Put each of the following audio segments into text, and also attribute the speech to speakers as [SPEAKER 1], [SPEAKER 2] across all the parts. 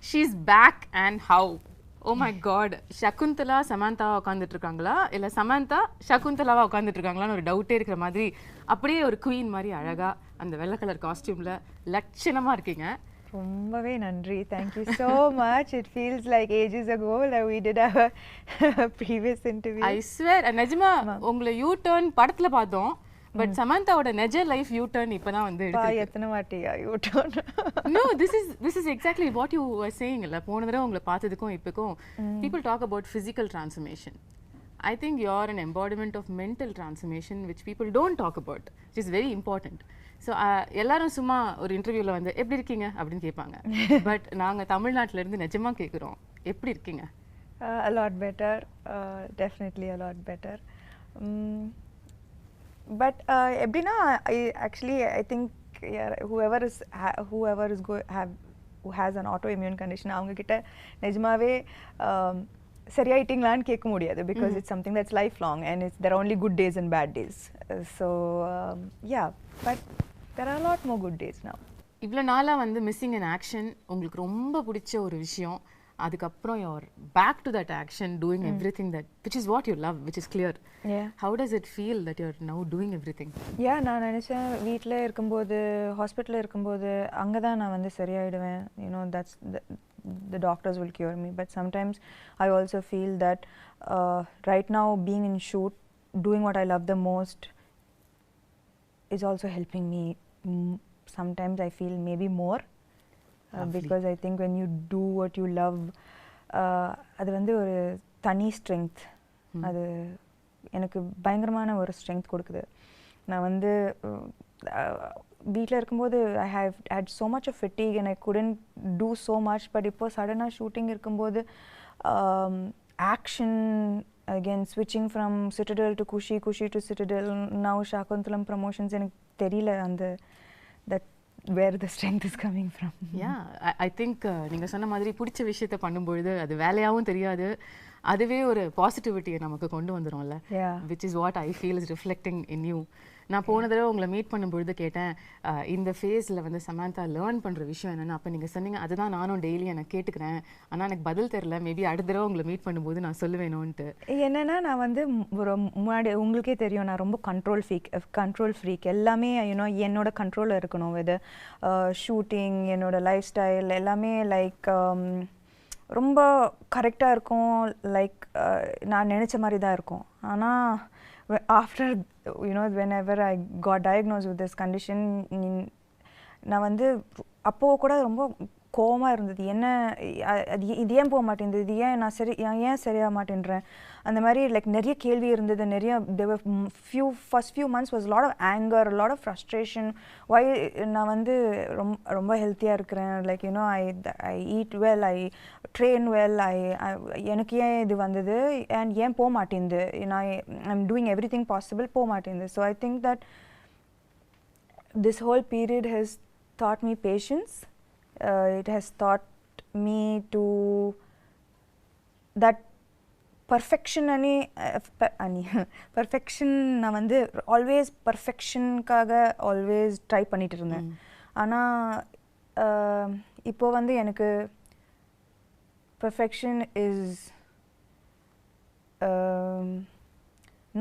[SPEAKER 1] she's back and how? Oh my god, Shakuntala Samantha உட்கார்ந்துட்டு இருக்காங்களா இல்ல Samantha Shakuntalaவா உட்கார்ந்துட்டு இருக்காங்களான்னு ஒரு டவுட்டே இருக்கிற மாதிரி அப்படியே ஒரு queen மாதிரி அழகா அந்த வெள்ளை கலர் காஸ்டியூம்ல லட்சணமா இருக்கீங்க.
[SPEAKER 2] ரொம்பவே நன்றி. Thank you so much. It feels like ages ago that we did our previous interview.
[SPEAKER 1] I swear, நிஜமா உங்களை யூ டர்ன் படத்துல பார்த்தோம். பட் சமந்தாவோட நெஜ லைஃப் யூ டர்ன் இப்பதான் வந்து
[SPEAKER 2] எடுத்து எத்தனை வாட்டியா U turn?
[SPEAKER 1] No, this is exactly what you were saying. இல்ல போன தடவை உங்களை பார்த்ததுக்கும் இப்போக்கும் people talk about physical transformation. I think you're an embodiment of mental transformation which people don't talk about, which is very important. So எல்லாரும் சும்மா ஒரு இன்டர்வியூல வந்து எப்படி இருக்கீங்க அப்படின்னு கேட்பாங்க. பட் நாங்க தமிழ்நாட்டுல இருந்து நிஜமா கேக்குறோம், எப்படி இருக்கீங்க?
[SPEAKER 2] A lot better, definitely a lot better. But எப்படின்னா I think whoever who has an autoimmune condition அவங்க கிட்ட நிஜமாவே சரியாயிட்டீங்களான்னு கேட்க முடியாது because it's something that's lifelong and there are only good days and bad days. So yeah, but there are a lot more good days now.
[SPEAKER 1] இவ்வளோ நாளாக வந்து missing in action உங்களுக்கு ரொம்ப பிடிச்ச ஒரு விஷயம், அதுக்கப்புறம் you're back to that action doing everything that which is what you love, which is clear.
[SPEAKER 2] Yeah.
[SPEAKER 1] How does it feel that you're now doing everything?
[SPEAKER 2] Yeah, நான் நினைச்சேன் வீட்டில் இருக்கும்போது ஹாஸ்பிட்டலில் இருக்கும்போது அங்கே தான் நான் வந்து சரியாயிடுவேன். You know, that's the doctors will cure me, but sometimes I also feel that right now being in shoot, doing what I love the most is also helping me. Sometimes I feel maybe more because I think when you do what you love, அது வந்து ஒரு தனி strength, அது எனக்கு பயங்கரமான ஒரு strength கொடுக்குது. நான் வந்து வீட்டில் இருக்கும்போது I have had so much of fatigue and I couldn't do so much, but இப்போ சடனாக ஷூட்டிங் இருக்கும்போது action, again switching from Citadel to Kushi to Citadel, now Saakuntalam promotions, எனக்கு தெரியல அந்த that where the strength is coming from.
[SPEAKER 1] Yeah, I think நீங்க சொன்ன மாதிரி பிடிச்ச விஷயத்தை பண்ணும்பொழுது அது வேலையாகவும் தெரியாது, அதுவே ஒரு பாசிட்டிவிட்டியை நமக்கு கொண்டு வந்துடும்ல. which is what I feel is reflecting in you. நான் போன தடவை உங்களை மீட் பண்ணும்பொழுது கேட்டேன் இந்த ஃபேஸில் வந்து சமந்தா லேர்ன் பண்ணுற விஷயம் என்னென்னு. அப்போ நீங்கள் சொன்னீங்க அதுதான் நானும் டெய்லி எனக்கு கேட்டுக்கிறேன், ஆனால் எனக்கு பதில் தெரில, மேபி அடுத்த தடவை உங்களை மீட் பண்ணும்போது நான் சொல்லுவேணும்ன்ட்டு.
[SPEAKER 2] என்னென்னா நான் வந்து ஒரு முன்னாடி உங்களுக்கே தெரியும் நான் ரொம்ப கண்ட்ரோல் ஃப்ரீக், எல்லாமே யூனோ என்னோட கண்ட்ரோலில் இருக்கணும். வித் ஷூட்டிங், என்னோட லைஃப் ஸ்டைல் எல்லாமே லைக் ரொம்ப கரெக்டாக இருக்கும், லைக் நான் நினச்ச மாதிரி தான் இருக்கும். ஆனால் after whenever I got diagnosed with this condition, நான் வந்து அப்போது கூட ரொம்ப கோவமாக இருந்தது. என்ன இது ஏன் போக மாட்டேங்குது, இது ஏன் நான் ஏன் சரியாக மாட்டேன்றேன், அந்த மாதிரி லைக் நிறைய கேள்வி இருந்தது. நிறைய first few months was a lot of anger, a lot of frustration. why நான் வந்து ரொம்ப ஹெல்த்தியாக இருக்கிறேன், like you know I eat well, I train well, எனக்கு ஏன் இது வந்தது and ஏன் போக மாட்டேங்குது, I'm doing everything possible, போக மாட்டேங்குது. So I think that this whole period has taught me patience. It has taught me to that perfection perfection நான் வந்து ஆல்வேஸ் பர்ஃபெக்ஷனுக்காக ஆல்வேஸ் ட்ரை பண்ணிட்டு இருந்தேன். ஆனால் இப்போ வந்து எனக்கு perfection is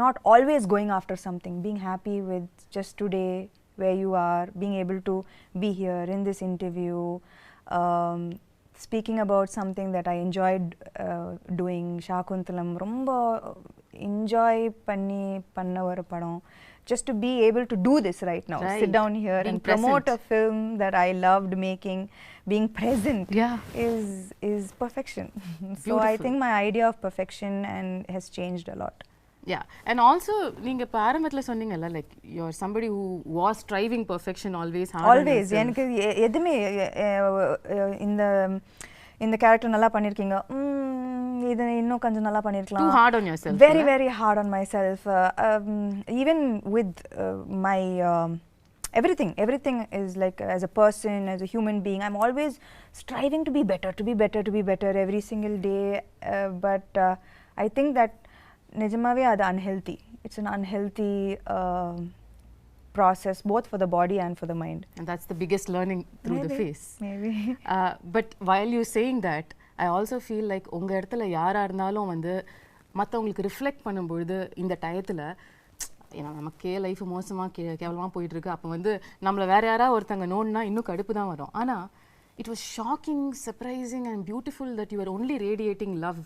[SPEAKER 2] not always going after something, being happy with just today where you are, being able to be here in this interview, speaking about something that I enjoyed doing. Saakuntalam romba enjoy panna oru padam, just to be able to do this right now, sit down here being and promote a film that I loved making, being present is perfection. So I think my idea of perfection has changed a lot.
[SPEAKER 1] Yeah, and also நீங்க இப்ப ஆரம்பத்துல சொன்னீங்கல்ல like you are somebody who was striving perfection always.
[SPEAKER 2] எனக்கு எதுமே இந்த character நல்லா பண்ணிருக்கீங்க, இது இன்னும் கொஞ்சம் நல்லா பண்ணிருக்கலாம்,
[SPEAKER 1] too hard on yourself,
[SPEAKER 2] very hard on myself. Even with my everything is like as a person, as a human being, I'm always striving to be better every single day, but I think that நிஜமாவே அது unhealthy. It's an unhealthy process both for the body and for the mind.
[SPEAKER 1] And that's the biggest learning through the face.
[SPEAKER 2] Maybe.
[SPEAKER 1] But while you saying that, I also feel like உங்க இடத்துல யாரா இருந்தாலும் வந்து மற்றவங்களுக்கு reflect பண்ணும்பொழுது இந்த டயத்தில் ஏன்னா நமக்கே லைஃப் மோசமாக கேவலமாக போயிட்டுருக்கு. அப்போ வந்து நம்மளை வேறு யாராவது ஒருத்தங்க நோன்னா இன்னும் கடுப்பு தான் வரும். ஆனால் it was shocking, surprising and beautiful that you were only radiating love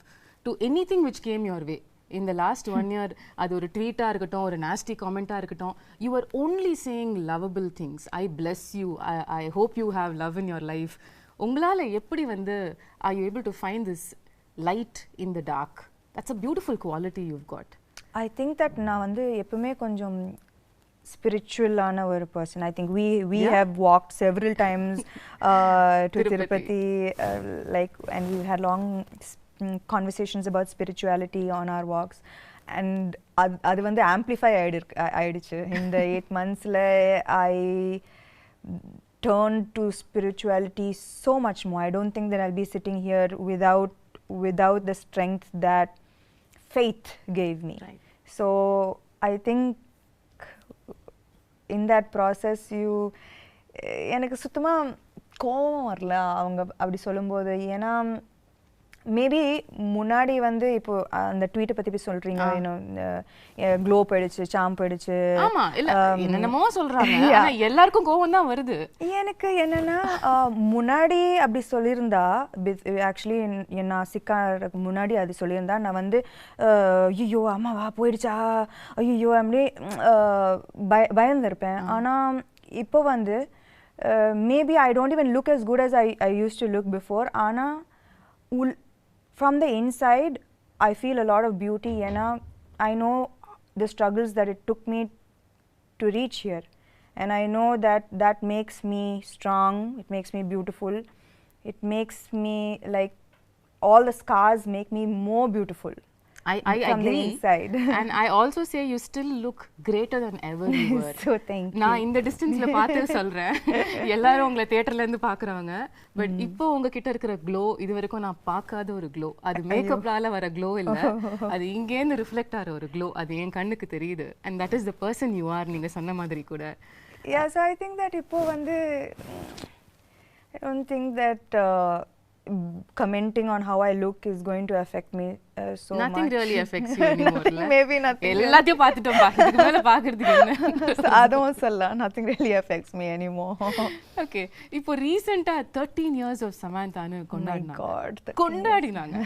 [SPEAKER 1] to anything which came your way. In the last 1 year, அது ஒரு ட்வீட்டாக இருக்கட்டும், ஒரு nasty comment-ஆக இருக்கட்டும், you were only saying lovable things. I bless you. I hope you have love in your life. உங்களால் எப்படி வந்து are you able to find this light in the dark? That's a beautiful quality you've got.
[SPEAKER 2] I think that நான் வந்து எப்பவுமே கொஞ்சம் spiritual-ஆன ஒரு person. I think we have walked several times to Tirupati, like, and we've had long conversations about spirituality on our walks. And அது வந்து amplify ஆயிடுச்சு. In the 8 months-ல I turned to spirituality so much more. I don't think that I'll be sitting here without the strength that faith gave me.
[SPEAKER 1] Right.
[SPEAKER 2] So I think in that process எனக்கு சுத்தமா கோவம் வரல அவங்க அப்படி சொல்லும்போது. ஏன்னா maybe முன்னாடி வந்து இப்போ அந்த ட்வீட்டை பத்தி சொல்றீங்க, க்ளோ போயிடுச்சு, சாம் போயிடுச்சு,
[SPEAKER 1] ஆமா இல்ல என்னென்னமோ சொல்றாங்க, ஆனா எல்லாருக்கும் கோவம் தான் வருது.
[SPEAKER 2] எனக்கு என்னன்னா முன்னாடி அப்படி சொல்லியிருந்தா, ஆக்சுவலி நான் சிக்காருக்கு முன்னாடி அது சொல்லியிருந்தா நான் வந்து ஐயோ அம்மாவா போயிடுச்சா, ஐயோ அப்படி பயந்துருப்பேன். ஆனா இப்போ வந்து maybe I don't even look as good as I used to look before. ஆனா from the inside I feel a lot of beauty, and I know the struggles that it took me to reach here, and I know that makes me strong, it makes me beautiful, it makes me like all the scars make me more beautiful.
[SPEAKER 1] I
[SPEAKER 2] from
[SPEAKER 1] agree.
[SPEAKER 2] The inside.
[SPEAKER 1] And I also say you still look greater than ever you were.
[SPEAKER 2] So thank you.
[SPEAKER 1] நான் இந்த டிஸ்டன்ஸ்ல பார்த்து சொல்றேன், எல்லாரும் உங்களை தியேட்டர்ல இருந்து பாக்குறாங்க. பட் இப்போ உங்ககிட்ட இருக்கிற க்ளோ இது வரைக்கும் நான் பார்க்காத ஒரு க்ளோ. அது மேக்கப்லால வர க்ளோ இல்ல, அது இங்கேருந்து ரிஃப்ளெக்ட் ஆகிற ஒரு க்ளோ. அது என் கண்ணுக்கு தெரியுது. And that is the person you are. நீங்க சொன்ன மாதிரி கூட.
[SPEAKER 2] Yeah, so I think that இப்போ வந்து I don't think that commenting on how I look is going to affect me so
[SPEAKER 1] nothing
[SPEAKER 2] much.
[SPEAKER 1] Nothing really affects you anymore.
[SPEAKER 2] Maybe nothing.
[SPEAKER 1] எல்லாத்தையும் பார்த்துட்டோம், இதுக்கு மேல பார்க்கிறதுக்கு என்ன?
[SPEAKER 2] அதுவும் சொல்லலாம். Nothing really affects me anymore.
[SPEAKER 1] Okay, இப்போ ரீசெண்டா 13 years of Samanthaன்னு கொண்டாடினாங்க.
[SPEAKER 2] Oh my God.
[SPEAKER 1] கொண்டாடினாங்க.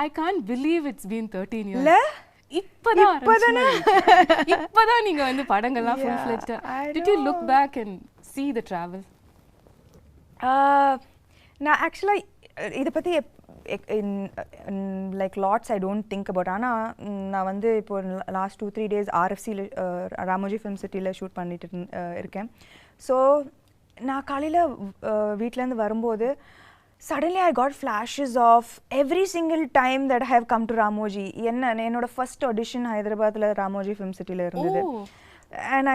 [SPEAKER 1] I can't believe it's been 13 years.
[SPEAKER 2] இல்ல?
[SPEAKER 1] இப்பதான் நீங்க வந்து படங்கள்லாம் full fledged. Did you look back and see the travel?
[SPEAKER 2] நான் ஆக்சுவலாக இதை பற்றி like lots I don't think about. ஆனால் நான் வந்து இப்போ லாஸ்ட் 2-3 days RFCயில் ராமோஜி ஃபிலிம் சிட்டியில் ஷூட் பண்ணிட்டு இருக்கேன். ஸோ நான் காலையில் வீட்டிலேருந்து வரும்போது suddenly I got flashes of every single time that I have come to Ramoji. என்னோட ஃபர்ஸ்ட் ஆடிஷன் ஹைதராபாத்தில் ராமோஜி ஃபிலிம் சிட்டியில் இருந்தது. And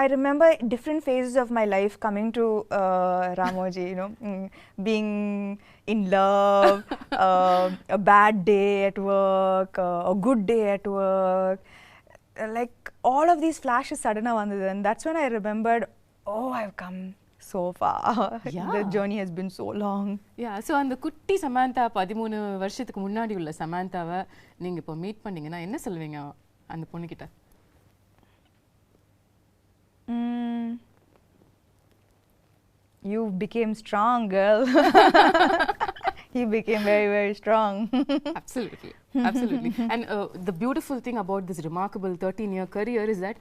[SPEAKER 2] I remember different phases of my life coming to Ramoji, being in love, a bad day at work, a good day at work, like all of these flashes suddenly vandhu, and that's when I remembered, oh, I've come so far. Yeah. The journey has been so long.
[SPEAKER 1] Yeah, so அந்த குட்டி சமந்தா 13 வருஷத்துக்கு முன்னாடி உள்ள சமந்தாவை நீங்க இப்போ meet பண்ணீங்கன்னா என்ன சொல்வீங்க அந்த பொண்ணு கிட்ட?
[SPEAKER 2] You became strong, girl. He became very, very strong.
[SPEAKER 1] Absolutely, absolutely. And the beautiful thing about this remarkable 13-year career is that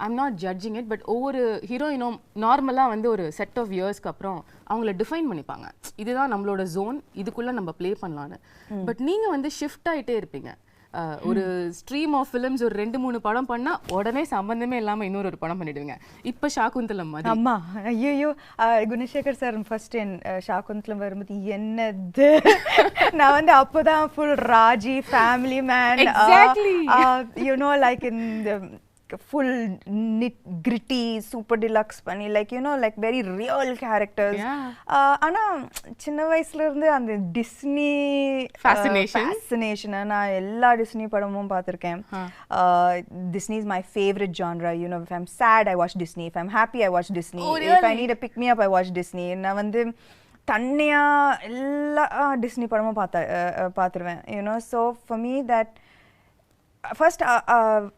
[SPEAKER 1] I'm not judging it, but ஒவ்வொரு ஹீரோயினும் நார்மலாக வந்து ஒரு செட் ஆஃப் இயர்ஸ்க்கு அப்புறம் அவங்கள டிஃபைன் பண்ணிப்பாங்க, இதுதான் நம்மளோட ஜோன், இதுக்குள்ளே நம்ம ப்ளே பண்ணலான்னு. பட் நீங்கள் வந்து ஷிஃப்ட் ஆகிட்டே இருப்பீங்க. ஒரு ஸ்ட்ரீம் ஆஃப் ஃபிலிம்ஸ் ஒரு 2-3 படம் பண்ணா உடனே சம்பந்தமே இல்லாம இன்னொரு படம் பண்ணிடுவீங்க. இப்ப சாக்குந்தலம் மாதிரி.
[SPEAKER 2] அம்மா ஐயோ, குணசேகர் சார் ஃபர்ஸ்ட் சாக்குந்தலம் வரும்போது என்னது, நான் வந்து அப்போதான் full Raji family man,
[SPEAKER 1] Exactly.
[SPEAKER 2] You know, like in the full gritty super deluxe பண்ணி like you know like very real characters. ஆனா சின்ன வயசுல இருந்து அந்த டிஸ்னி fascination நான் எல்லா டிஸ்னி படமும் பார்த்திருக்கேன். Disney is my favorite genre. You know, if I'm sad I watch Disney, if I'm happy I watch Disney, if I need a pick me up I watch Disney. நான் வந்து தன்னையா எல்லா Disney படமும் பார்த்துருவேன். You know, so for me that first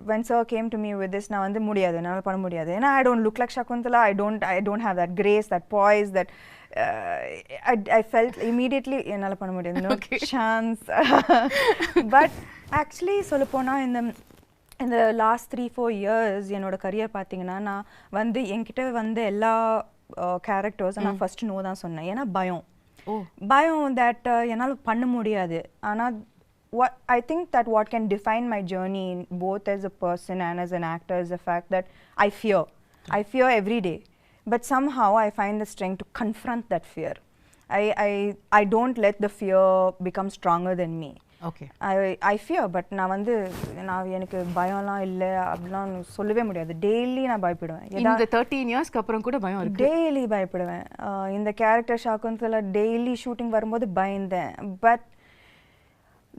[SPEAKER 2] when sir came to me with this na vandu mudiyadhu enala panna mudiyadhu ena I don't look like Shakuntala, I don't have that grace, that poise, that I felt immediately enala panna mudiyadhu, no chance. But actually solla pona in the last 3-4 years enoda career pathina na vandu enkitta vande ella characters na first no da sonna ena bayam that enala panna mudiyadhu. Ana what I think that what can define my journey both as a person and as an actor is the fact that I fear every day, but somehow I find the strength to confront that fear. I don't let the fear become stronger than me.
[SPEAKER 1] Okay.
[SPEAKER 2] I fear, but na vandu na enakku bayamla illa abla sollave mudiyadhu. Daily na bayipiduven.
[SPEAKER 1] In the 13 years ku appuram kuda bayam irukku.
[SPEAKER 2] Daily bayipiduven. In the character Shakuntala daily shooting varumbodhu bayindhen, but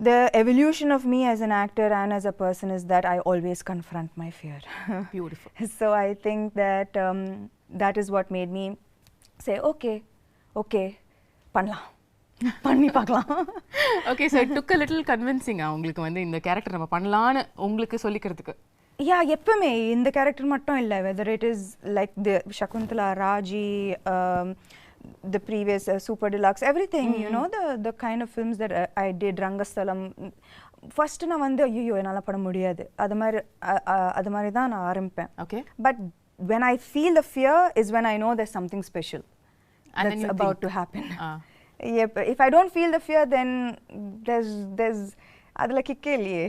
[SPEAKER 2] the evolution of me as an actor and as a person is that I always confront my fear.
[SPEAKER 1] Beautiful.
[SPEAKER 2] So I think that that is what made me say okay பண்ணி பார்க்கலாம்.
[SPEAKER 1] Okay, so it took a little convincing உங்களுக்கு வந்து இந்த character நம்ம பண்ணலாம்னு உங்களுக்கு சொல்லிக்கிறதுக்கு.
[SPEAKER 2] Yeah, எப்பவுமே இந்த கேரக்டர் மட்டும் இல்ல, whether it is like the Shakuntala, Raji, the previous super deluxe, everything, you know, the kind of films that I did, Rangastalam, first na vandu ayyo enala pada mudiyadhu adu mari da na arampen.
[SPEAKER 1] Okay,
[SPEAKER 2] but when I feel the fear is when I know there's something special and that's about to happen. Yep, if I don't feel the fear then there's adla kikke illiye.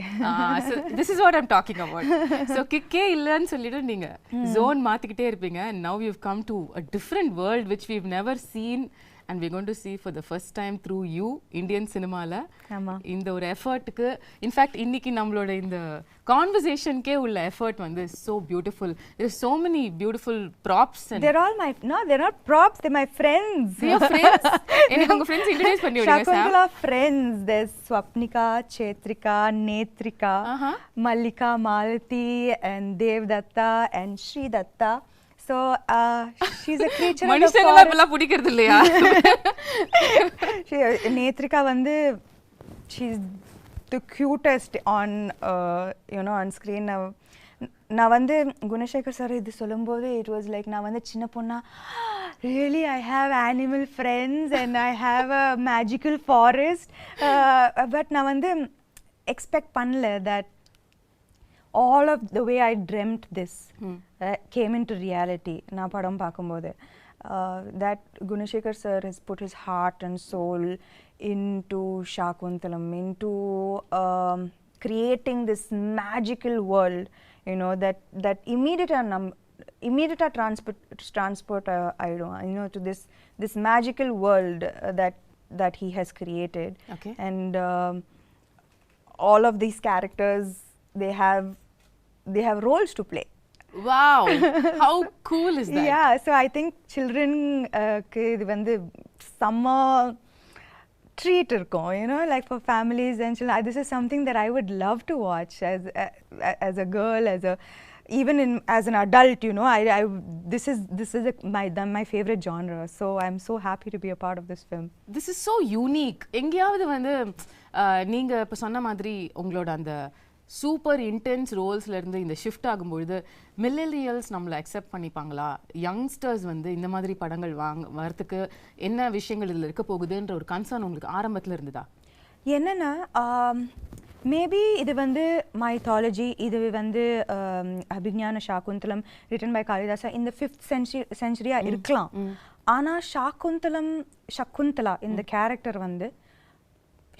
[SPEAKER 1] So this is what I'm talking about. So kikke illan sollidu neenga zone maathikite irpinga, and now we've come to a different world which we've never seen and we're going to see for the first time through you, Indian cinema la. இந்த ஒரு எஃபர்ட்டுக்கு in fact இன்னைக்கு நம்மளோட இந்த கான்வர்சேஷன்க்கே உள்ள effort வந்து so beautiful. There's so many beautiful props and
[SPEAKER 2] they're all my they're not props, they're my friends.
[SPEAKER 1] Your friends? எனக்கு உங்க friends introduce பண்ணி விடுங்க sir.
[SPEAKER 2] Shakuntala friends, there's Swapnika, Chetrika, Netrika, Mallika, Malati and Devdatta and Sri Datta. So she's a creature of the forest.
[SPEAKER 1] மனுஷங்கள பல பிடிக்கிறது இல்லையா?
[SPEAKER 2] Netrika வந்து she's the cutest on you know on screen. நான் வந்து Gunasekar sir இது சொல்லும்போது it was like நான் வந்து சின்ன பொண்ணா really I have animal friends and I have a magical forest, but நான் வந்து expect பண்ணல that all of the way I dreamt this came into reality. Na padam paakumbodhu that Gunashekar sir has put his heart and soul into Shakuntalam, into creating this magical world, you know, that immediate transport I don't you know to this magical world that he has created.
[SPEAKER 1] Okay.
[SPEAKER 2] And all of these characters they have roles to play.
[SPEAKER 1] Wow, how cool is that?
[SPEAKER 2] Yeah, so I think children இது வந்து summer treat இருக்கும், you know, like for families and children. This is something that I would love to watch as a girl, even as an adult, you know. This is my favorite genre, so I'm so happy to be a part of this film.
[SPEAKER 1] This is so unique. எங்கயாவது வந்து நீங்க இப்ப சொன்ன மாதிரி உங்களோட அந்த super intense ரோல்ஸ்ல இருந்து இந்த ஷிஃப்ட் ஆகும்பொழுது மில்லேனியல்ஸ் நம்மளை அக்செப்ட் பண்ணிப்பாங்களா, யங்ஸ்டர்ஸ் வந்து இந்த மாதிரி படங்கள் வரதுக்கு என்ன விஷயங்கள் இதில் இருக்க போகுதுன்ற ஒரு கன்சர்ன் உங்களுக்கு ஆரம்பத்தில் இருந்ததா?
[SPEAKER 2] என்னன்னா மேபி இது வந்து மைத்தாலஜி, இது வந்து அபிஞான சாகுந்தலம் ரிட்டன் பை காளிதாசா இந்த 5th century இருக்கலாம். ஆனால் சகுந்தலா இந்த கேரக்டர் வந்து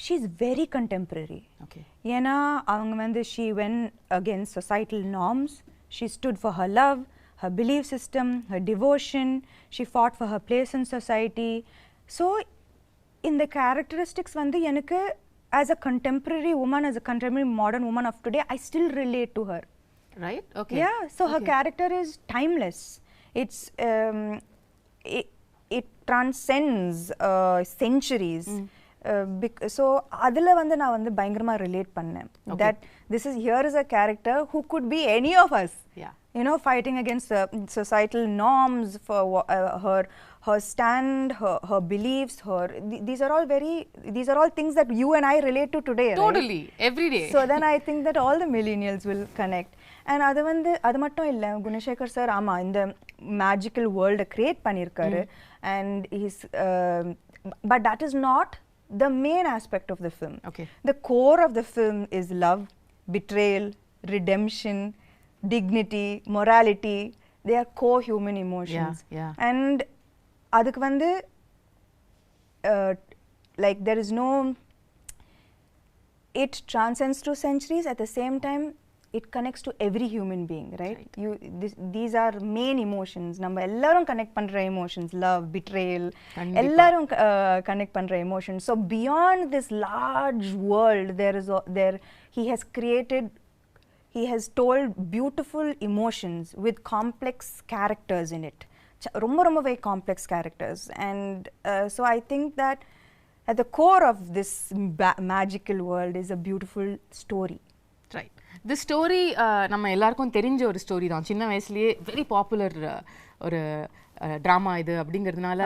[SPEAKER 2] she's very contemporary.
[SPEAKER 1] Okay.
[SPEAKER 2] ஏன்னா அவங்க வந்து she went against societal norms, she stood for her love, her belief system, her devotion, she fought for her place in society. So in the characteristics வந்து எனக்கு as a contemporary woman, as a contemporary modern woman of today, I still relate to her.
[SPEAKER 1] Right? Okay.
[SPEAKER 2] Yeah, so her character is timeless. It's it transcends centuries. So adula vandu na vandu bayangarama relate pannen. That this is here is a character who could be any of us.
[SPEAKER 1] Yeah.
[SPEAKER 2] You know, fighting against societal norms for her stand, her beliefs, these are all things that you and I relate to today.
[SPEAKER 1] Totally,
[SPEAKER 2] right?
[SPEAKER 1] every day.
[SPEAKER 2] So then I think that all the millennials will connect. And அது மட்டும் இல்ல, Gunasekar sir ஆமா இந்த magical வேர்ல்டை create பண்ணியிருக்காரு. And he's but that is not the main aspect of the film.
[SPEAKER 1] Okay.
[SPEAKER 2] The core of the film is love, betrayal, redemption, dignity, morality. They are core human emotions.
[SPEAKER 1] Yeah.
[SPEAKER 2] And adukku vandu like there is no, it transcends through centuries. At the same time it connects to every human being, right? These are main emotions. Namba ellarum connect pandra emotions, love, betrayal, ellarum connect pandra emotions. So beyond this large world, he has told beautiful emotions with complex characters in it. Romba very complex characters. And so I think that at the core of this magical world is a beautiful story.
[SPEAKER 1] Right. The story நம்ம எல்லாருக்கும் தெரிஞ்ச ஒரு story தான். சின்ன வயசுலயே very popular ஒரு drama இது அப்படிங்கிறதுனால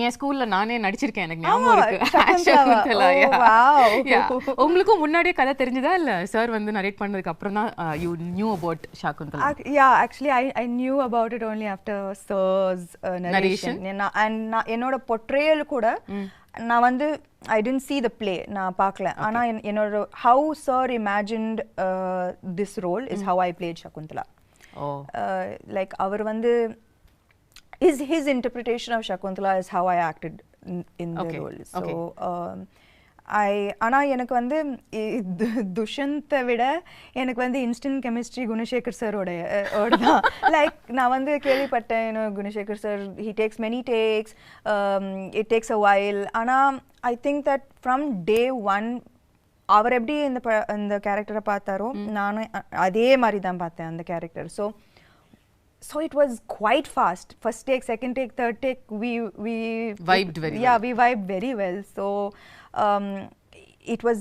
[SPEAKER 1] என் ஸ்கூல்ல நானே நடிச்சிருக்கேன், எனக்கு ஞாபகம் இருக்கு. சகுந்தலா. உங்களுக்கும் முன்னாடியே கதை தெரிஞ்சதா இல்ல சார் வந்து நரேட் பண்ணதுக்கு அப்புறம் தான் you knew about Shakuntala?
[SPEAKER 2] Yeah, actually I knew about it only after sir's narration. And என்னோட portrayal கூட நான் வந்து I didn't see the play, நான் பார்க்கல. ஆனா என்னோட how sir imagined this role is how I played Shakuntala. Like அவர் வந்து his interpretation of Shakuntala is how I acted in the role. So ஆனா எனக்கு வந்து துஷந்தை விட எனக்கு வந்து இன்ஸ்டன்ட் கெமிஸ்ட்ரி குணசேகர் சாரோட தான். லைக் நான் வந்து கேள்விப்பட்டேன், Gunasekar sir he takes many takes, it takes a while. ஆனா I think that from day one அவர் எப்படி இந்த கேரக்டரை பார்த்தாரோ நானும் அதே மாதிரி தான் பார்த்தேன் அந்த character. So it was quite fast. First take, second take, third take, we
[SPEAKER 1] vibed very well.
[SPEAKER 2] Yeah, we vibed very well. So it was,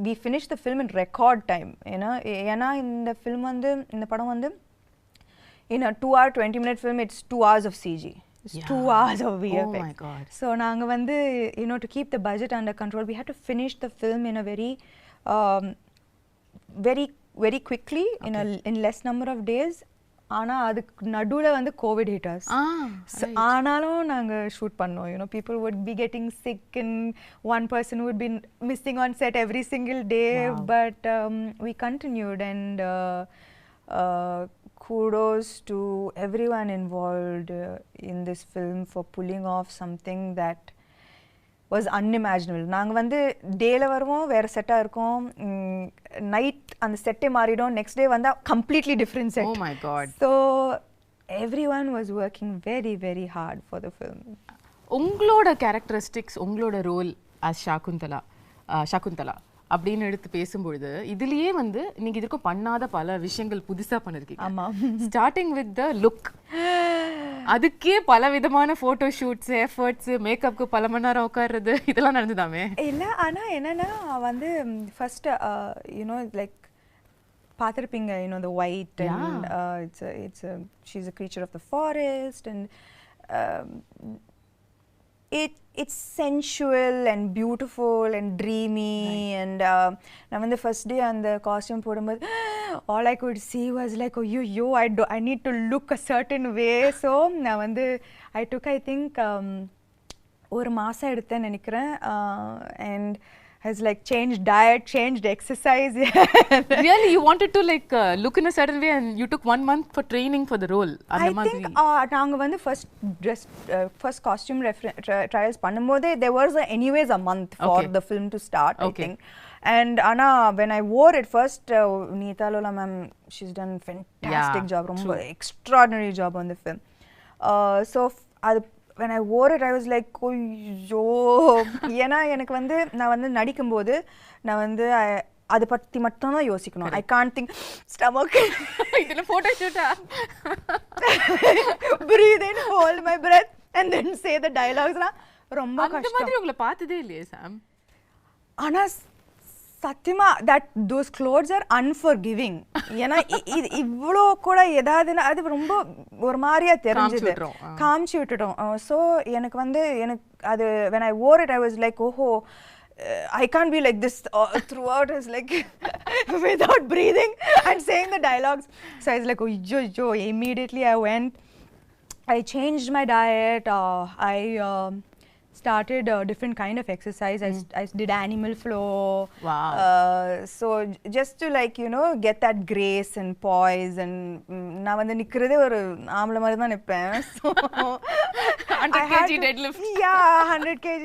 [SPEAKER 2] we finished the film in record time, you know. ஏன்னா இந்த film வந்து இந்த படம் வந்து in a 2 hour 20-minute film, it's 2 hours of CG. It's 2 hours of VFX.
[SPEAKER 1] Oh my God.
[SPEAKER 2] So நாங்க வந்து, you know, to keep the budget under control, we had to finish the film in a very quickly, in less number of days. ஆனா அதுக்கு நடுவுல வந்து Covid hit us. ஆனாலும் நாங்க shoot பண்ணோம். You know, people would be getting sick and one person would be missing on set every single day. Wow. But we continued, and kudos to everyone involved in this film for pulling off something that was unimaginable. நாங்க வந்து டேல வருவோம், வேற செட்டா இருக்கும், night அந்த செட்டே மாறிடும், நெக்ஸ்ட் டே வந்தா completely different set.
[SPEAKER 1] Oh my God.
[SPEAKER 2] So everyone was working very very hard for the film.
[SPEAKER 1] உங்களோட கேரக்டரிஸ்டிக்ஸ், உங்களோட ரோல் as சகுந்தலா அப்படின்னு எடுத்து பேசும்பொழுது இதுலயே வந்து நீங்க இதுக்கும் பண்ணாத பல விஷயங்கள் புதுசா பண்ணிருக்கீங்க.
[SPEAKER 2] ஆமா.
[SPEAKER 1] ஸ்டார்டிங் வித் த லுக், அதுக்கே பல விதமான போட்டோ ஷூட்ஸ், எஃபர்ட்ஸ், மேக்கப்க்கு பல மணி நேரம் உட்கார்றது, இதெல்லாம் நடந்துதாமே?
[SPEAKER 2] இல்ல, ஆனா என்னன்னா வந்து ஃபர்ஸ்ட் you know, like பார்த்திருப்பீங்க, you know, the white and she's a creature of the forest, and it's sensual and beautiful and dreamy. Right. And நான் வந்து first day அந்த costume போடும்போது all I could see was like, oh yo, I need to look a certain way. So நான் வந்து I took, I think ஒரு மாசம் எடுத்தேன்னு நினைக்கிறேன். And has like changed diet, changed exercise.
[SPEAKER 1] Really, you wanted to like look in a certain way, and you took 1 month for training for the role?
[SPEAKER 2] I think நாங்க வந்து first costume trials பண்ணும்போது there was anyways a month for the film to start, I think. And Anna, when I wore it first, Neeta Lola ma'am, she's done fantastic job, romba extraordinary job on the film. So when I wore it, I was like, oh yo. ஏன்னா எனக்கு வந்து நான் வந்து நடிக்கும்போது நான் வந்து அதை பற்றி மட்டும் தான் யோசிக்கணும். ஐ கான்ட் திங்க் ஸ்டமக்
[SPEAKER 1] இதில் ஃபோட்டோ ஷூட்டா
[SPEAKER 2] breathe in, hold my breath and then say the dialoguesலாம் ரொம்ப கஷ்டம்.
[SPEAKER 1] அந்த மாதிரி உங்களை பார்த்ததே இல்லையே சாம்.
[SPEAKER 2] ஆனா சத்தியமா that those clothes are unforgiving. ஏன்னா இவ்வளோ கூட ஏதாவதுன்னா அது ரொம்ப ஒரு மாதிரியா தெரிஞ்சது, காமிச்சு விட்டுட்டோம். ஸோ எனக்கு அது when I wore it I was like oh I can't be like this throughout. It's like without breathing and saying the dialogues. So I was like oh immediately I went, I changed my diet, I started a different kind of exercise. I did animal flow.
[SPEAKER 1] Wow.
[SPEAKER 2] So just to like get that grace and poise, and நான் வந்து நிக்கிறதே ஒரு ஆம்பளை மாதிரி தான் நிப்பேன். So
[SPEAKER 1] 100 kg deadlift.
[SPEAKER 2] Yeah, 100 kg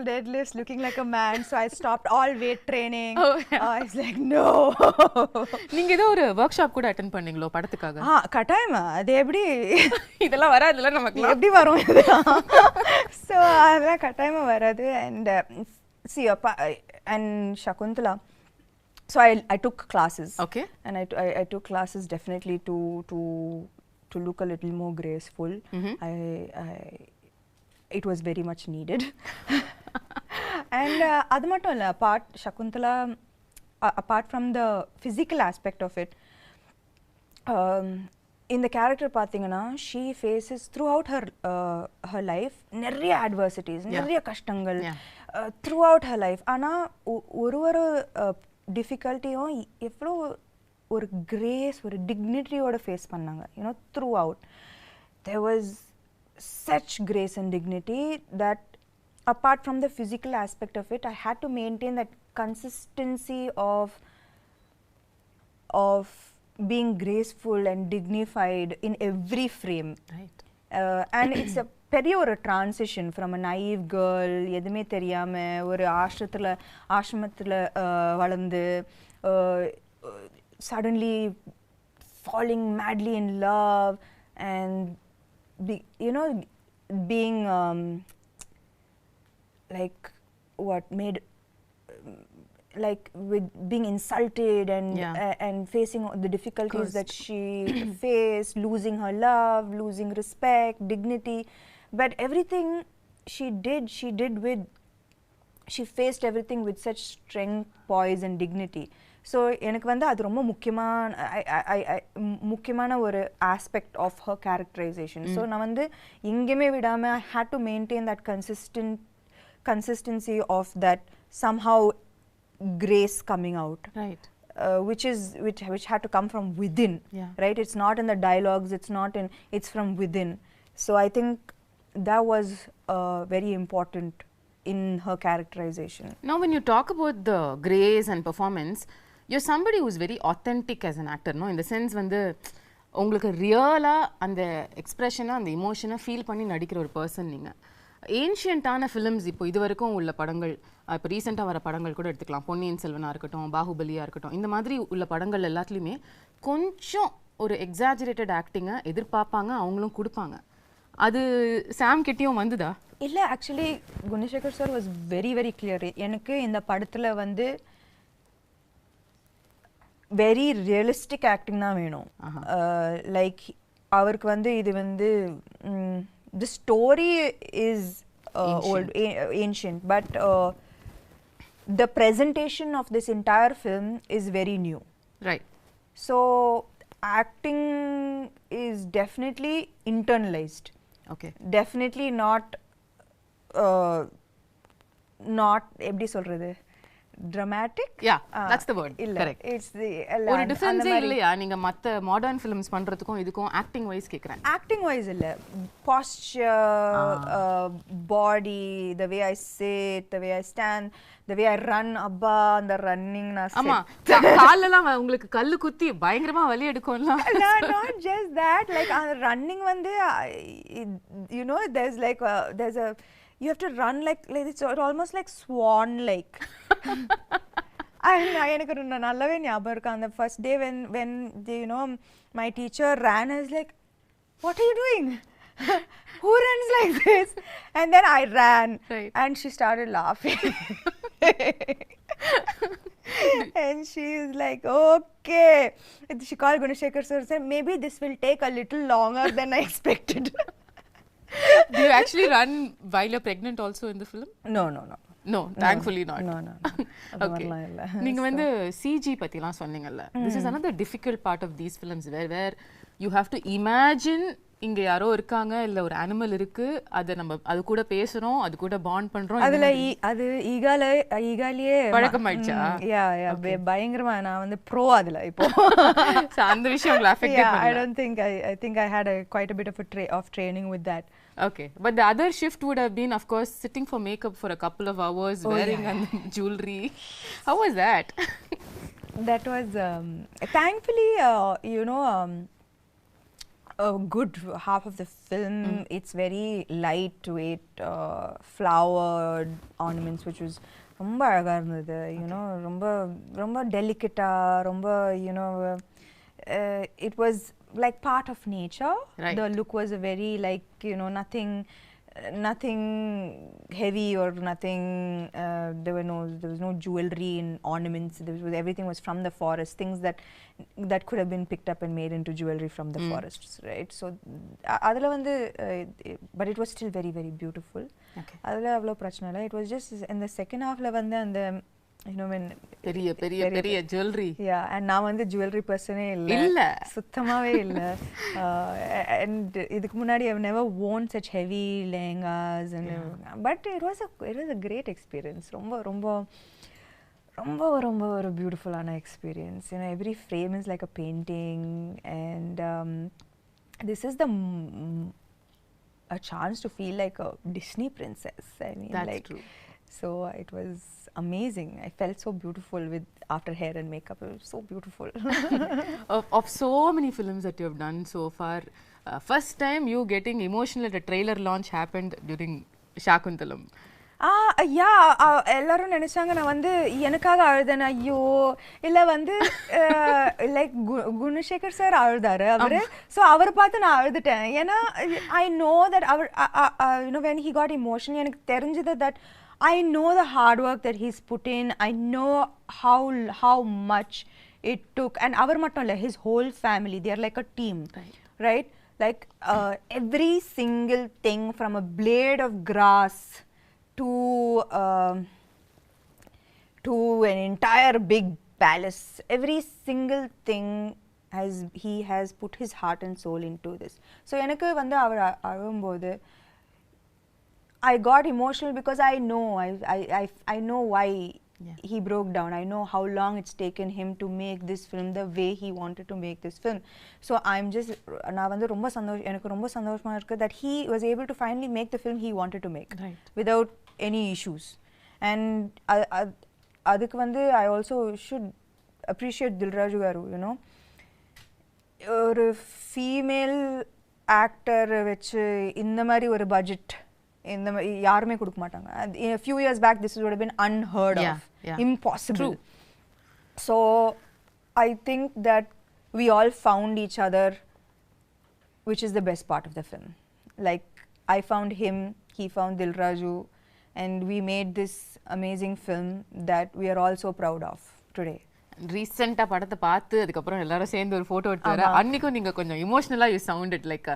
[SPEAKER 2] deadlifts, looking like a man. So I stopped all weight training. I was like no.
[SPEAKER 1] நீங்க ஏதோ ஒரு work shop கூட அட்டெண்ட் பண்ணீங்களோ படத்துக்காக?
[SPEAKER 2] கட்டாயமா. அது எப்படி
[SPEAKER 1] இதெல்லாம் வராதுல நமக்கு,
[SPEAKER 2] எப்படி வரும் இதெல்லாம்? So அதெல்லாம் கட்டாயமா வராது. And see and Shakuntala, so I took classes.
[SPEAKER 1] Okay.
[SPEAKER 2] And I took classes definitely to look a little more graceful. It was very much needed. And அது மட்டும் இல்ல, Shakuntala, apart from the physical aspect of it, in the character பாத்தீங்கன்னா she faces throughout her life நிறைய adversities, நிறைய கஷ்டங்கள் throughout her life. ஆனா ஒரு டிஃபிகல்ட்டியும் எவ்வளோ ஒரு கிரேஸ், ஒரு டிக்னிட்டியோட ஃபேஸ் பண்ணாங்க. throughout there was such grace and dignity that apart from the physical aspect of it, I had to maintain that consistency of being graceful and dignified in every frame.
[SPEAKER 1] Right.
[SPEAKER 2] And it's a பெரிய ஒரு transition from a naive girl, எதுவுமே தெரியாம ஒரு ஆசிரமத்தில் வளர்ந்து suddenly falling madly in love and being like what made like with being insulted and facing the difficulties that she faced, losing her love, losing respect, dignity, but everything she faced everything with such strength, poise and dignity. So எனக்கு வந்து அது ரொம்ப முக்கியமான ஒரு aspect of her characterization. So நான் வந்து எங்கேயுமே விடாம I had to maintain that consistency of that somehow grace coming out,
[SPEAKER 1] right?
[SPEAKER 2] Which had to come from within, right? It's not in the dialogues, it's from within. So I think that was very important in her characterization.
[SPEAKER 1] Now when you talk about the grace and performance, you're somebody who's very authentic as an actor, no? In the sense வந்து உங்களுக்கு ரியலா அந்த எக்ஸ்பிரஷனை, அந்த இமோஷனை feel பண்ணி நடிக்கிற ஒரு person நீங்க. ஏன்ஷியன்ட்டான ஃபிலிம்ஸ் இப்போ இது வரைக்கும் உள்ள படங்கள், இப்போ ரீசெண்டாக வர படங்கள் கூட எடுத்துக்கலாம், பொன்னியின் செல்வனாக இருக்கட்டும், பாகுபலியாக இருக்கட்டும், இந்த மாதிரி உள்ள படங்கள் எல்லாத்துலேயுமே கொஞ்சம் ஒரு எக்ஸாஜரேட்டட் ஆக்டிங்கை எதிர்பார்ப்பாங்க, அவங்களும் கொடுப்பாங்க. அது சாம் கிட்டேயும் வந்துதா?
[SPEAKER 2] இல்லை, actually Gunasekar sir was very very clear. எனக்கு இந்த படத்தில் வந்து வெரி ரியலிஸ்டிக் ஆக்டிங் தான் வேணும். லைக் அவருக்கு வந்து இது வந்து the story is old, ancient, but the presentation of this entire film is very new.
[SPEAKER 1] Right.
[SPEAKER 2] So acting is definitely internalized.
[SPEAKER 1] Okay.
[SPEAKER 2] Definitely not எப்படி சொல்றது, dramatic.
[SPEAKER 1] Yeah, that's the word. Correct.
[SPEAKER 2] It's the
[SPEAKER 1] ஒரு difference இல்லையா நீங்க மத்த modern films பண்றதுக்கும் இதுக்கும் acting wise கேக்குறேன்?
[SPEAKER 2] Acting wise இல்ல, posture, body, the way I sit, the way I stand, the way I run, abba அந்த ரன்னிங் நான்
[SPEAKER 1] ஆமா காலெல்லாம் உங்களுக்கு கல்லு குத்தி பயங்கரமா வலி எடுக்கும்ல.
[SPEAKER 2] Not just that, like running வந்து there's a you have to run like it's almost like swan like. எனக்கு நல்லாவே ஞாபகம் இருக்கு அந்த first day when my teacher ran, I was like, what are you doing? Who runs like this? And then I ran, right. And she started laughing. And she is like, okay. She called Gunashekhar sir and said, maybe this will take a little longer than I expected.
[SPEAKER 1] Do you actually run while you're pregnant also in the film?
[SPEAKER 2] No, no, no.
[SPEAKER 1] No, thankfully not.
[SPEAKER 2] No, no.
[SPEAKER 1] Okay. நீங்க வந்து CG பத்திலாம் சொன்னீங்கல்ல. This is another difficult part of these films where you have to imagine இங்க யாரோ இருக்காங்க இல்ல ஒரு animal இருக்கு அத நம்ம அது கூட பேசுறோம் அது கூட பாண்ட் பண்றோம்
[SPEAKER 2] அதுல அது ஈகாலியே
[SPEAKER 1] பழக்கமாயிடுச்சா
[SPEAKER 2] யா பயங்கரமா நான் வந்து ப்ரோ அதுல இப்போ
[SPEAKER 1] சோ அந்த விஷயம் உங்களை அஃபெக்ட் பண்ணல
[SPEAKER 2] I don't think I think I had quite a bit of training with that.
[SPEAKER 1] Okay, but the other shift would have been of course sitting for makeup for a couple of hours wearing jewelry. How was that?
[SPEAKER 2] That was thankfully you know a good half of the film it's very lightweight flowered ornaments which was ரொம்ப அழகா இருந்தது you know ரொம்ப delicate ரொம்ப you know it was like part of nature.
[SPEAKER 1] Right.
[SPEAKER 2] The look was a very like you know nothing heavy or nothing there was no jewelry and ornaments. Everything was from the forest, things that could have been picked up and made into jewelry from the forests, right? So adula vandu but it was still very very beautiful.
[SPEAKER 1] Okay,
[SPEAKER 2] adula avlo prachana illa. It was just in the second half la vandu and you know when
[SPEAKER 1] பெரிய jewelry
[SPEAKER 2] yeah and நான் வந்து jewelry person இல்ல சுத்தமாவே இல்ல and இதுக்கு முன்னாடி I've never worn such heavy lehengas and but it was a great experience ரொம்ப ஒரு beautiful ஆன experience. You know, every frame is like a painting and this is a chance to feel like a Disney princess. I mean,
[SPEAKER 1] that's
[SPEAKER 2] like
[SPEAKER 1] true.
[SPEAKER 2] So it was amazing. I felt so beautiful with after hair and makeup. It was so beautiful.
[SPEAKER 1] of so many films that you have done so far, first time you getting emotional at a trailer launch happened during Saakuntalam.
[SPEAKER 2] எல்லாரும் நினைச்சாங்க நான் வந்து எனக்காக அழுதேன் ஐயோ இல்ல வந்து like Gunasekar sir அழுதாரு அவரு ஸோ அவரை பார்த்து நான் அழுதுட்டேன் ஏன்னா ஐ நோ தட் அவர் you know when he got emotion எனக்கு தெரிஞ்சது that I know the hard work that he's put in. I know how much it took. And our mattum illa, his whole family, they are like a team, right? Like every single thing from a blade of grass to an entire big palace, every single thing he has put his heart and soul into this. So enakku vandu avar alumbodhu I got emotional because I know why he broke down. I know how long it's taken him to make this film the way he wanted to make this film. So I'm just நான் வந்து ரொம்ப எனக்கு ரொம்ப சந்தோஷமா இருக்கு that he was able to finally make the film he wanted to make without any issues. And அதுக்கு வந்து I also should appreciate Dilraju garu, you know. ஒரு ஃபீமேல் ஆக்டர் வச்சு இந்த மாதிரி ஒரு பட்ஜெட் இந்த யாருமே கொடுக்க மாட்டாங்க. A few years back this would have been unheard of, impossible. So I think that we all found each other, which is the best part of the film. Like I found him, he found Dilraju, and we made this amazing film that we are all so proud of today.
[SPEAKER 1] ரீசெண்டா படத்தை பார்த்து அதுக்கப்புறம் எல்லாரும் சேர்ந்து ஒரு photo எடுத்து வர அன்னைக்கும் நீங்க கொஞ்சம் இமோஷனலா you sounded like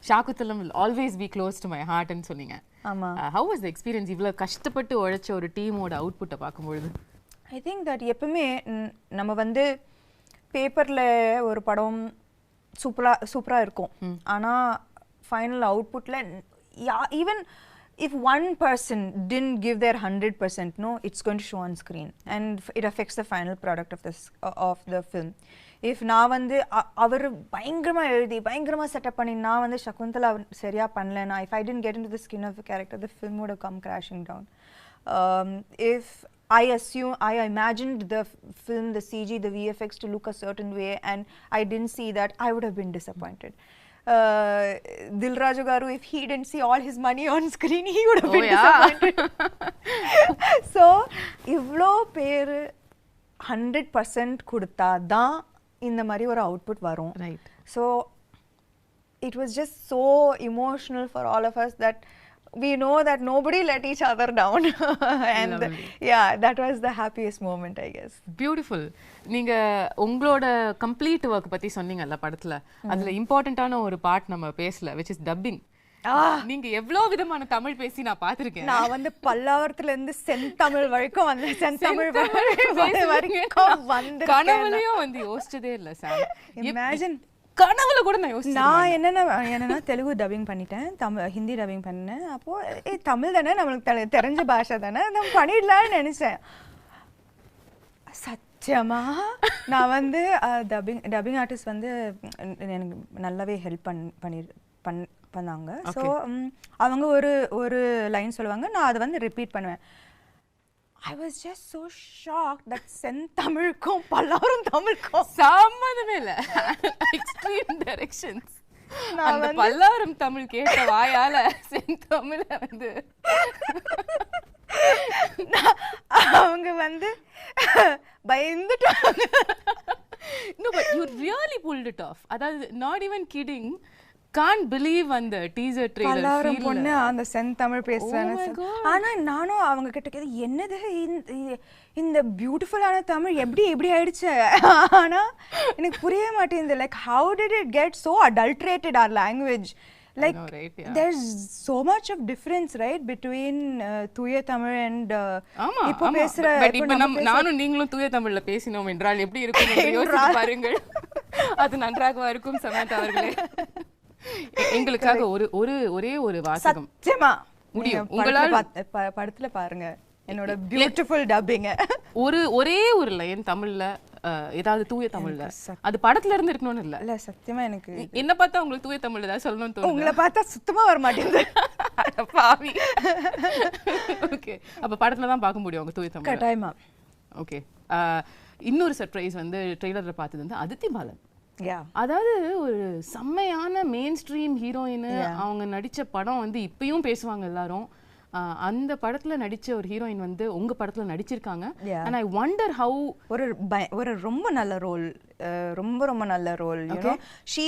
[SPEAKER 1] Shakuntalam will always be close to my heart ன்னு சொன்னீங்க.
[SPEAKER 2] ஆமா.
[SPEAKER 1] How was the experience இவ்வளவு கஷ்டப்பட்டு உழைச்ச ஒரு டீமோட அவுட்புட்டை பார்க்கும்போது?
[SPEAKER 2] I think that எப்பவுமே நம்ம வந்து பேப்பர்ல ஒரு படம் சூப்பரா இருக்கும் ஆனா ஃபைனல் அவுட்புட்ல even if one person didn't give their 100%, no, it's going to show on screen and it affects the final product of the film. If நான் வந்து அவர் பயங்கரமா எழுதி பயங்கரமா செட்டப் பண்ணி நான் வந்து சகுந்தலா சரியா பண்ணலனா if I didn't get into the skin of the character the film would have come crashing down. If I imagined the film, the CG, the VFX to look a certain way and I didn't see that, I would have been disappointed. Dilraju garu, if he didn't see all his money on screen, he would have been disappointed. So, ivlo per 100% kudutha da indha mari or output varum.
[SPEAKER 1] Right.
[SPEAKER 2] So, it was just so emotional for all of us that we know that nobody let each other down. And yeah, that was the happiest moment, I guess.
[SPEAKER 1] Beautiful. நீங்க உங்களோட complete work பத்தி சொன்னீங்கல்ல படத்துல, அதுல இம்பார்ட்டன்ட்டான ஒரு part நம்ம பேசல, which is dubbing. நீங்க எவ்வளவு விதமான தமிழ் பேசி நான் பாத்திருக்கேன்.
[SPEAKER 2] நான் வந்து பல்லாவரத்துல இருந்து செந்தமிழ் வரைக்கும் வந்து செந்தமிழ் வரைக்கும் வந்து
[SPEAKER 1] கனவுலயும் வந்து யோசிச்சதே இல்ல சார்.
[SPEAKER 2] இமேஜின்
[SPEAKER 1] கனவுல கூட நான் யோசிச்சேன்.
[SPEAKER 2] நான் என்னன்னா தெலுங்கு டப்பிங் பண்ணிட்டேன், ஹிந்தி டப்பிங் பண்ணேன். அப்போ தமிழ் தானே நம்மளுக்கு தெரிஞ்ச பாஷை தானே, நம்ம பண்ணிடலாம்னு நினைச்சேன். சத்தியமா நான் வந்து டப்பிங் ஆர்டிஸ்ட் வந்து எனக்கு நல்லாவே ஹெல்ப் பண்ணாங்க. ஸோ அவங்க ஒரு லைன் சொல்லுவாங்க, நான் அதை வந்து ரிப்பீட் பண்ணுவேன். I was just so shocked that செந்தமிழுக்கும் Pallavaram தமிழுக்கும்
[SPEAKER 1] சம்மந்தமே இல்ல. Extreme directions. அந்த பல்லாவரம் தமிழ் கேட்ட வாயால செந்தமிழ வந்து
[SPEAKER 2] அவங்க வந்து பயந்துட்டாங்க.
[SPEAKER 1] No, but you really pulled it off. அதாவது not even kidding. Can't believe அந்த டீசர் ட்ரெய்லர்
[SPEAKER 2] பல்லாவரம் பொண்ணு அந்த செந்தமிழ் பேசுறாங்க. ஆனா நானும் அவங்க கிட்ட கேது, என்னது இந்த பியூட்டிஃபுல்லான தமிழ் எப்படி ஆயிடுச்சு? ஆனா எனக்கு புரிய மாட்டேங்குது. Like how did it get so adulterated our language? Like there's so much of difference, right, between தூய தமிழ் and இப்போ பேசுற.
[SPEAKER 1] இப்போ நானும் நீங்களும் தூய தமிழ்ல பேசினோம் என்றால் எப்படி இருக்கும் என்று யோசிச்சு பாருங்கள். அது நன்றாக இருக்கும் சமந்தா அவர்களே. எங்களுக்காக ஒரே ஒரு வாசகம்
[SPEAKER 2] சத்தியமா
[SPEAKER 1] முடியும் உங்களால
[SPEAKER 2] படத்துல பாருங்க என்னோட பியூட்டிஃபுல் டப்பிங்.
[SPEAKER 1] ஒரே ஒரு லைன் தமிழ்ல, ஏதாவது தூய தமிழ்ல, அது படத்துல இருந்து இருக்கணும்னு இல்ல.
[SPEAKER 2] சத்தியமா எனக்கு
[SPEAKER 1] என்ன பார்த்தா உங்களுக்கு தூய தமிழ்ல ஏதாவது சொல்லணும்னு தோணுது?
[SPEAKER 2] உங்களை பார்த்தா சுத்தமா வர மாட்டேங்குது.
[SPEAKER 1] பாவி. ஓகே, அப்ப படத்துல தான் பார்க்க முடியும் உங்க தூய தமிழ்.
[SPEAKER 2] கட்டாயமா.
[SPEAKER 1] ஓகே, இன்னொரு சர்ப்ரைஸ் வந்து ட்ரெய்லர்ல பார்த்தது வந்து அதித்தி பாலன்.
[SPEAKER 2] அதாவது
[SPEAKER 1] ஒரு செம்மையான மெயின் ஸ்ட்ரீம் ஹீரோயின். அவங்க நடிச்ச படம் வந்து இப்பயும் பேசுவாங்க எல்லாரும். அந்த படத்துல நடிச்ச ஒரு ஹீரோயின் வந்து உங்க படத்துல நடிச்சிருக்காங்க. and I wonder how
[SPEAKER 2] ஒரு ரொம்ப நல்ல ரோல், ரொம்ப நல்ல role. you know she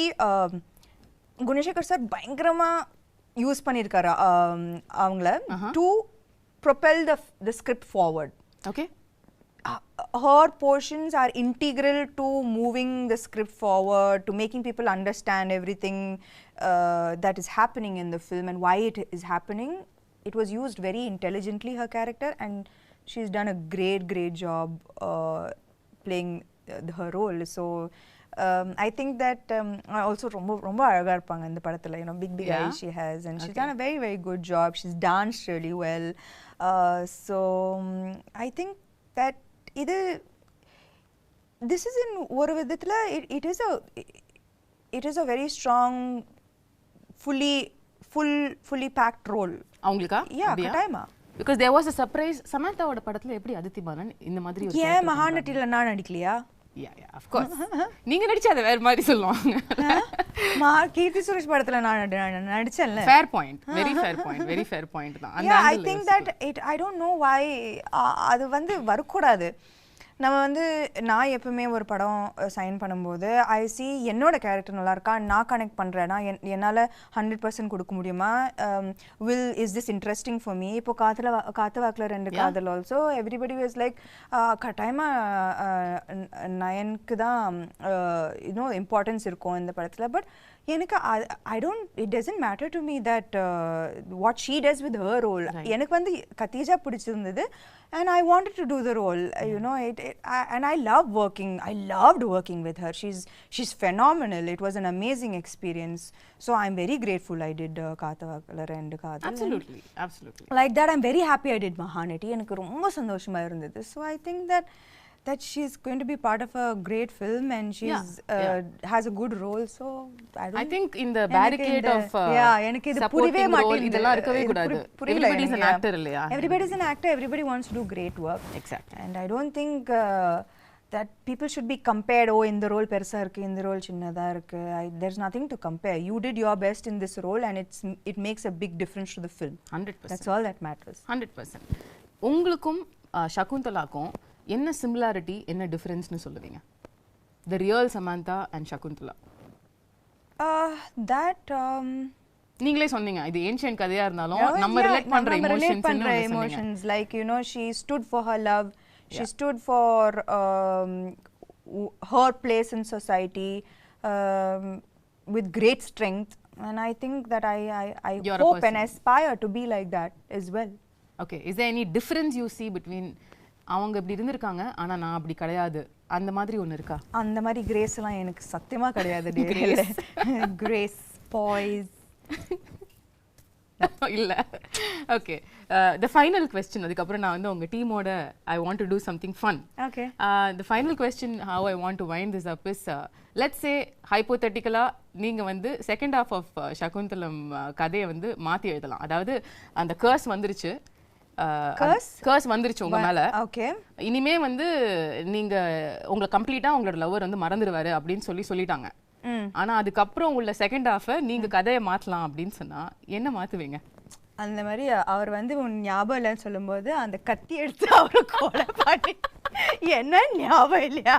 [SPEAKER 2] Gunasekar sir பயங்கரமா யூஸ் பண்ணிருக்காரு அவங்கள to propel the script forward.
[SPEAKER 1] okay,
[SPEAKER 2] her portions are integral to moving the script forward, to making people understand everything that is happening in the film and why it is happening. It was used very intelligently, her character, and she's done a great job playing her role. So I think that also ரொம்ப அழகா இருப்பாங்க இந்த படத்துல. You know, big eyes she has, and she's done a very good job. She's danced really well. So I think that this is in ஒரு விதத்துல it is a very strong fully packed role.
[SPEAKER 1] அவங்களுக்கா?
[SPEAKER 2] கட்டாயமா.
[SPEAKER 1] because there was a surprise. சமந்தாவோட படத்துல எப்படி அதித்தி பாலன் இந்த மாதிரி ஒரு
[SPEAKER 2] ஏன் மகாநட்டில நான் நடிக்கலையா?
[SPEAKER 1] yeah of course. நீங்க நடிச்சா அது வேற மாதிரி சொல்லுவாங்க.
[SPEAKER 2] கீர்த்தி சுரேஷ் படத்துல நான் நடிச்சேன்ல.
[SPEAKER 1] fair point, very fair point தான்.
[SPEAKER 2] yeah, I think that I don't know why அது வந்து வரக்கூடாது. நம்ம வந்து நான் எப்பவுமே ஒரு படம் சைன் பண்ணும்போது ஐ சி என்னோட கேரக்டர் நல்லா இருக்கா, நான் கனெக்ட் பண்ணுறேன்னா என்னால் 100% கொடுக்க முடியுமா, is this interesting for me. இப்போ காத்து வாக்கில் 2 காதல் ஆல்சோ எவ்ரிபடி வாஸ் லைக் கட்டாயமாக நயனுக்கு தான் இன்னும் இம்பார்ட்டன்ஸ் இருக்கும் இந்த படத்தில். பட் எனக்கு it doesn't matter to me that what she does with her role. எனக்கு வந்து கத்தீஜா பிடிச்சிருந்தது and I wanted to do the role. You know, and I loved working with her. She's phenomenal. It was an amazing experience. So I'm very grateful I did Kaathavakala and Kaadhal.
[SPEAKER 1] Absolutely.
[SPEAKER 2] Like that, I'm very happy I did Mahanati. எனக்கு ரொம்ப சந்தோஷமா இருந்தது. So I think that she's going to be part of a great film and she's has a good role. So
[SPEAKER 1] I think in the barricade of
[SPEAKER 2] எனக்கு இது புரியவே மாட்டேங்குது.
[SPEAKER 1] இதெல்லாம் இருக்கவே கூடாது. Everybody is an actor இல்லையா?
[SPEAKER 2] Everybody is an actor. Everybody wants to do great work.
[SPEAKER 1] Exactly.
[SPEAKER 2] And I don't think that people should be compared. Oh, இந்த role பெருசா இருக்கு, இந்த ரோல் சின்னதா இருக்கு. There's nothing to compare. You did your best in this role and it makes a big difference to the film.
[SPEAKER 1] 100%.
[SPEAKER 2] That's all that matters.
[SPEAKER 1] 100%. உங்களுக்கும் சகுந்தலாக்கும் என்ன similarity, என்ன டிஃபரன்ஸ்னு சொல்லுவீங்க? The real Samantha and Shakuntala. நீங்களே சொன்னீங்க இது ancient கதையா இருந்தாலும் நம்ம ரிலேட் பண்ற
[SPEAKER 2] emotions like you know she stood for her love, she stood for her place in society with great strength, and I think that I hope and aspire to be like that as well.
[SPEAKER 1] Okay, is there any difference you see between அவங்க இப்படி இருந்திருக்காங்க ஆனா நான் அப்படி கிடையாது அந்த மாதிரி ஒன்னு இருக்கா?
[SPEAKER 2] அந்த மாதிரி கிரேஸ் எல்லாம் எனக்கு சத்தியமா கிடையாது. கிரேஸ் பாய்ஸ்
[SPEAKER 1] இல்ல. ஓகே, the final question அதுக்கு அப்புறம் நான் வந்து உங்க டீமோட I want to do something fun.
[SPEAKER 2] Okay.
[SPEAKER 1] The final question how I want to wind this up is let's say hypothetically நீங்க வந்து second half of சகுந்தலம் கதையை வந்து மாத்தி எழுதலாம். அதாவது அந்த curse வந்துருச்சு, கர்ஸ் வந்துருச்சு உங்க மேல.
[SPEAKER 2] ஓகே,
[SPEAKER 1] இனிமே வந்து நீங்க உங்களை கம்ப்ளீட்டா உங்களோட லவர் வந்து மறந்துடுவாரு அப்படின்னு சொல்லிட்டாங்க. ஆனா அதுக்கப்புறம் உள்ள செகண்ட் ஹாஃப நீங்க கதையை மாத்தலாம் அப்படின்னு சொன்னா என்ன மாத்துவீங்க?
[SPEAKER 2] அந்த மாதிரி அவர் வந்து உன் ஞாபகம் இல்லைன்னு சொல்லும்போது அந்த கத்தி எடுத்து அவரை கொலை பண்ணி என்ன ஞாபகம் இல்லையா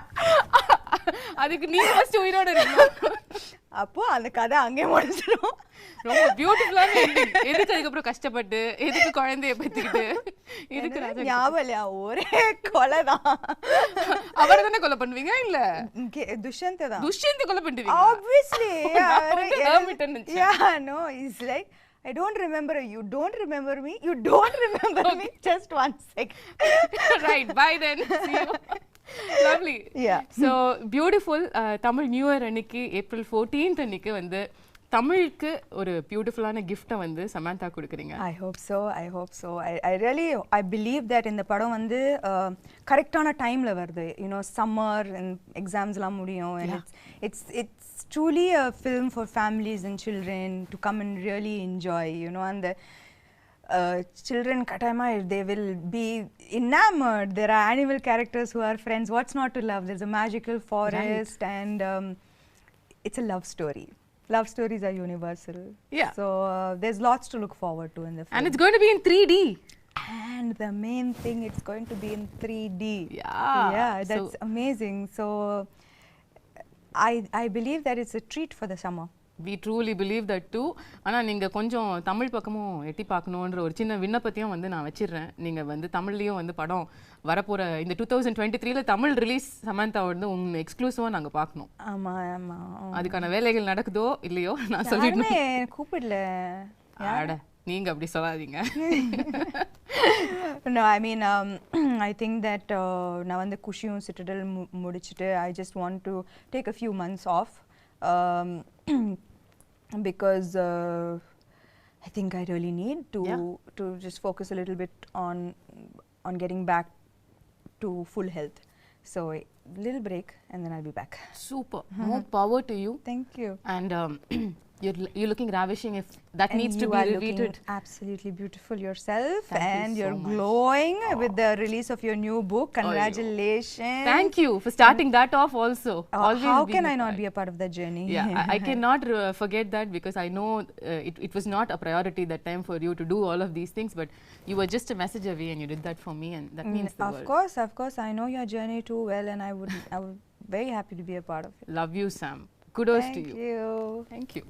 [SPEAKER 1] அதுக்கு நீ ஃபர்ஸ்ட் உயிரோட இருக்கணும்.
[SPEAKER 2] அப்போ அந்த கதை அங்கே முடிஞ்சிடும்.
[SPEAKER 1] ரொம்ப பியூட்டிஃபுல்லான எண்டிங். எதுக்கு அதுக்கப்புறம் கஷ்டப்பட்டு எதுக்கு குழந்தைய பத்திக்கிட்டு இதுக்கு
[SPEAKER 2] ஞாபகம் இல்லையா ஒரே கொலை தான்.
[SPEAKER 1] அவரை தானே கொலை பண்ணுவீங்க? இல்ல
[SPEAKER 2] துஷ்யந்த் தான்.
[SPEAKER 1] துஷ்யந்த் கொலை பண்ணுவீங்க
[SPEAKER 2] obviously.
[SPEAKER 1] Yeah,
[SPEAKER 2] no, it's like I don't remember you, don't remember me, you don't remember me, just 1 second.
[SPEAKER 1] Right, bye then, see you. Lovely.
[SPEAKER 2] Yeah.
[SPEAKER 1] So beautiful. Tamil New Year அன்னைக்கு April 14th அன்னைக்கு வந்து தமிழுக்கு ஒரு பியூட்டிஃபுல்லான கிஃப்ட்டை வந்து சமந்தா கொடுக்குறீங்க.
[SPEAKER 2] I hope so. I really believe that இந்த படம் வந்து கரெக்டான டைம்ல வருது. You know, summer and exams எல்லாம் முடியும், and it's truly a film for families and children to come and really enjoy, you know, and the children katayama they will be enamored. There are animal characters who are friends. What's not to love? There's a magical forest, right. And it's a love story. Love stories are universal.
[SPEAKER 1] Yeah.
[SPEAKER 2] So there's lots to look forward to in the film.
[SPEAKER 1] And it's going to be in 3D.
[SPEAKER 2] And the main thing, it's going to be in 3D.
[SPEAKER 1] Yeah.
[SPEAKER 2] That's amazing. So I believe that it's a treat for the summer.
[SPEAKER 1] We truly believe that too. ஆனா நீங்க கொஞ்சம் தமிழ் பக்கமும் எட்டி பார்க்கணும்ன்ற ஒரு சின்ன விண்ணப்பத்தையும் வந்து நான் வச்சிடுறேன். நீங்க வந்து தமிழ்லயும் வந்து படம் வரப்போற இந்த 2023ல தமிழ் ரிலீஸ் சமந்தா வந்து உங்க எக்ஸ்க்ளூசிவா நாங்க பார்க்கணும்.
[SPEAKER 2] ஆமா.
[SPEAKER 1] அதுக்கான வேலைகள் நடக்குதோ இல்லையோ நான் சொல்லிடுறேன்.
[SPEAKER 2] கூப்பிடல.
[SPEAKER 1] அட நீங்க அப்படி சொல்லாதீங்க.
[SPEAKER 2] No, I mean I think that நான் வந்து குஷியும் சிட்டடல் முடிச்சிட்டு I just want to take a few months off. Because I think I really need to just focus a little bit on getting back to full health. So a little break and then I'll be back.
[SPEAKER 1] Super. More power to you.
[SPEAKER 2] Thank you.
[SPEAKER 1] And you're looking ravishing. If that
[SPEAKER 2] and
[SPEAKER 1] needs to be repeated.
[SPEAKER 2] You are looking absolutely beautiful yourself.
[SPEAKER 1] Thank
[SPEAKER 2] and
[SPEAKER 1] you so
[SPEAKER 2] you're
[SPEAKER 1] much.
[SPEAKER 2] glowing with the release of your new book. Congratulations.
[SPEAKER 1] Thank you for starting that off also. Always
[SPEAKER 2] how can I not be a part of that journey?
[SPEAKER 1] Yeah, I cannot forget that because I know it was not a priority that time for you to do all of these things, but you were just a message away and you did that for me, and that means the world.
[SPEAKER 2] Of course. I know your journey too well, and I would very happy to be a part of it.
[SPEAKER 1] Love you, Sam. Kudos to you.
[SPEAKER 2] Thank you.
[SPEAKER 1] Thank you.